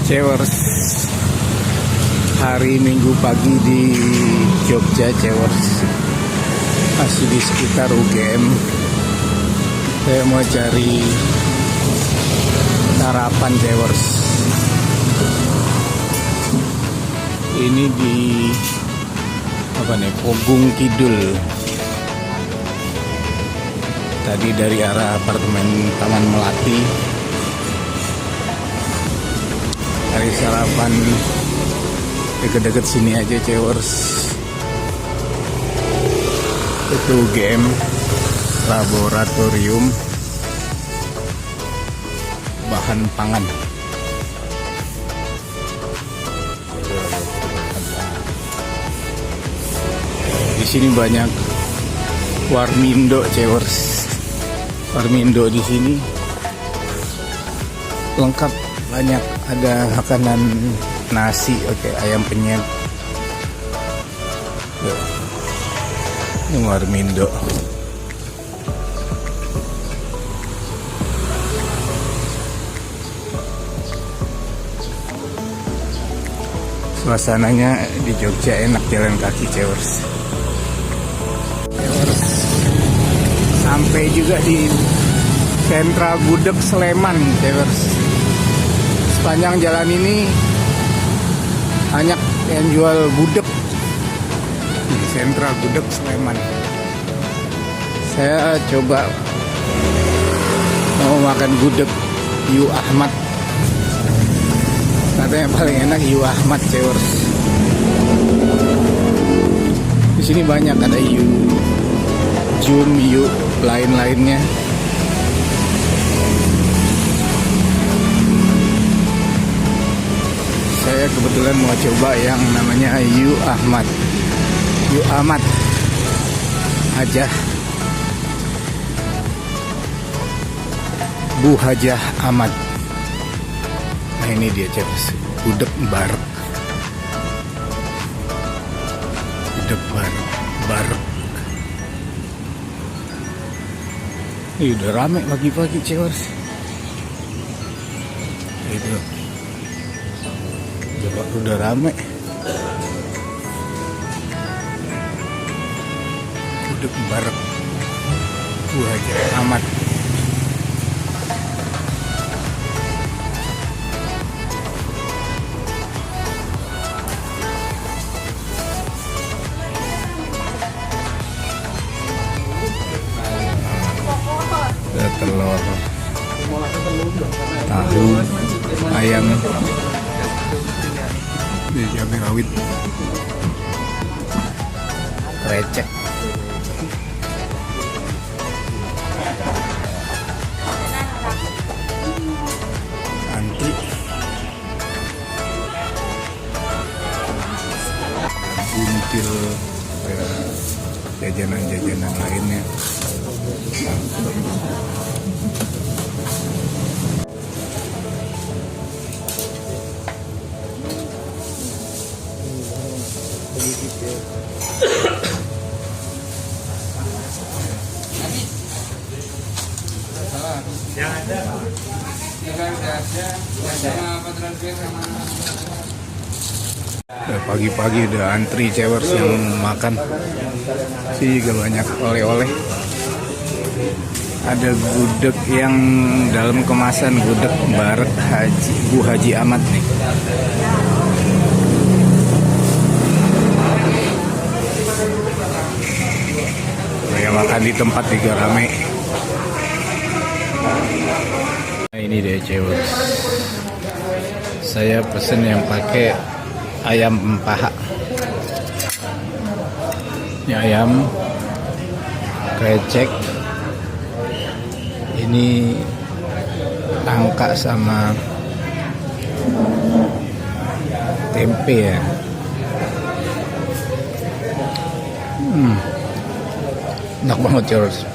Cewers, hari Minggu pagi di Jogja. Cewers masih di sekitar UGM. Saya mau cari sarapan Cewers. Ini di Pogung Kidul. Tadi dari arah apartemen Taman Melati. Cari sarapan deket-deket sini aja Cewers. Itu UGM Laboratorium Bahan Pangan. Di sini banyak Warmindo Cewers. Warmindo di sini lengkap, banyak, ada makanan nasi, ayam penyet. Ini Warmindo. Suasananya di Jogja enak, jalan kaki Cewers. Sampai juga di sentra gudeg Sleman Cewers. Sepanjang jalan ini banyak yang jual gudeg di sentra gudeg Sleman. Saya coba mau makan gudeg Yu Ahmad. Katanya paling enak Yu Ahmad Cewers. Di sini banyak, ada Yu, Jun, Yu, lain-lainnya. Saya kebetulan mau coba yang namanya Yu Ahmad. Yu Ahmad aja. Bu Hajah Ahmad. Nah ini dia Cewers, gudeg barek. Gudeg barek. Ini udah rame pagi-pagi Cewers. Itu udah rame. Gudeg barek Bu Hajah Ahmad. Telur, tahu, ayam, cabai rawit, krecek, anti, buntil, jajanan-jajanan lainnya. Pagi-pagi udah antri Cewers yang makan. Sini juga banyak oleh-oleh. Ada gudeg yang dalam kemasan, gudeg barek Bu Haji Ahmad nih. Yang makan di tempat juga rame. Nah, ini deh Cewers. Saya pesen yang pakai ayam paha. Ini ayam, krecek. Ini angka sama tempe ya. Enak banget Cewers.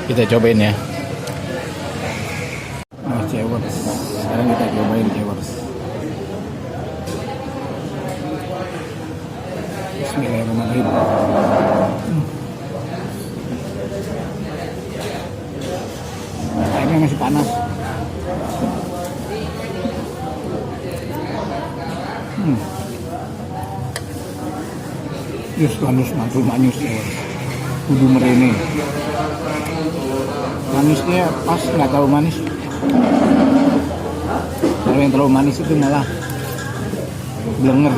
Kita cobain ya. Nah Cewers, sekarang kita cobain Cewers. Bismillahirrahmanirrahim. Ayamnya masih panas. Yus manis mantul manis cewers. Kudu merene. Manisnya pas, nggak terlalu manis. Kalau yang terlalu manis itu malah blenger.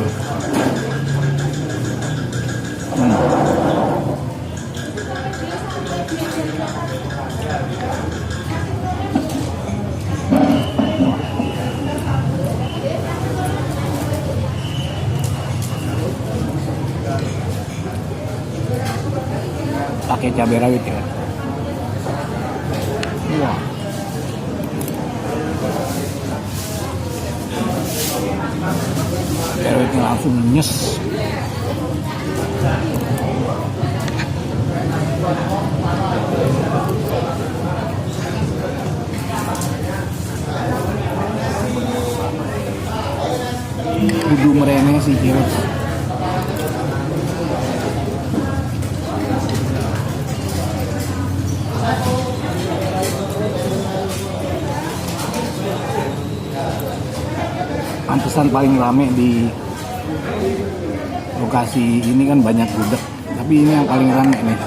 Pakai cabai rawit ya. Wah. Cabai rawitnya langsung nyes. Kudu merene sih cewek. Pantesan paling rame di lokasi ini kan banyak gudeg, tapi ini yang paling rame nih.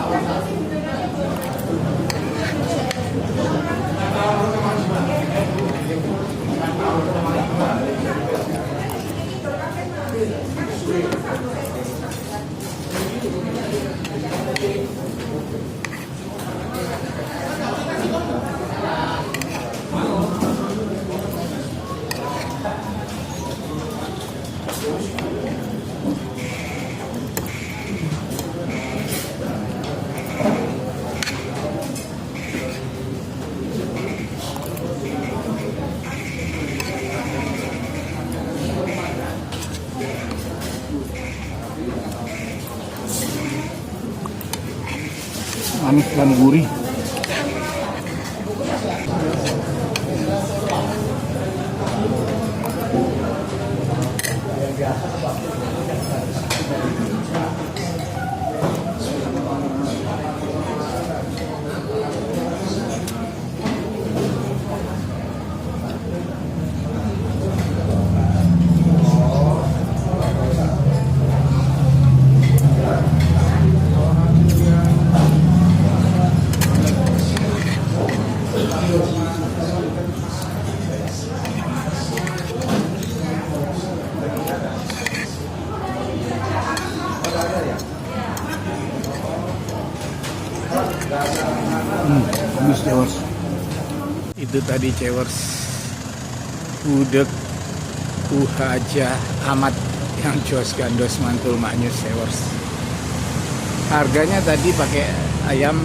Manis dan gurih. Habis cewers. Itu tadi cewers gudeg Haja Ahmad yang Jos Gandos mantul manyus cewers. Harganya tadi pakai ayam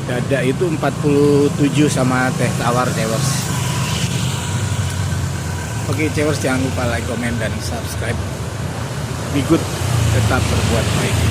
dada itu 47 sama teh tawar cewers. Oke cewers, jangan lupa like, komen, dan subscribe. Be good, tetap berbuat baik.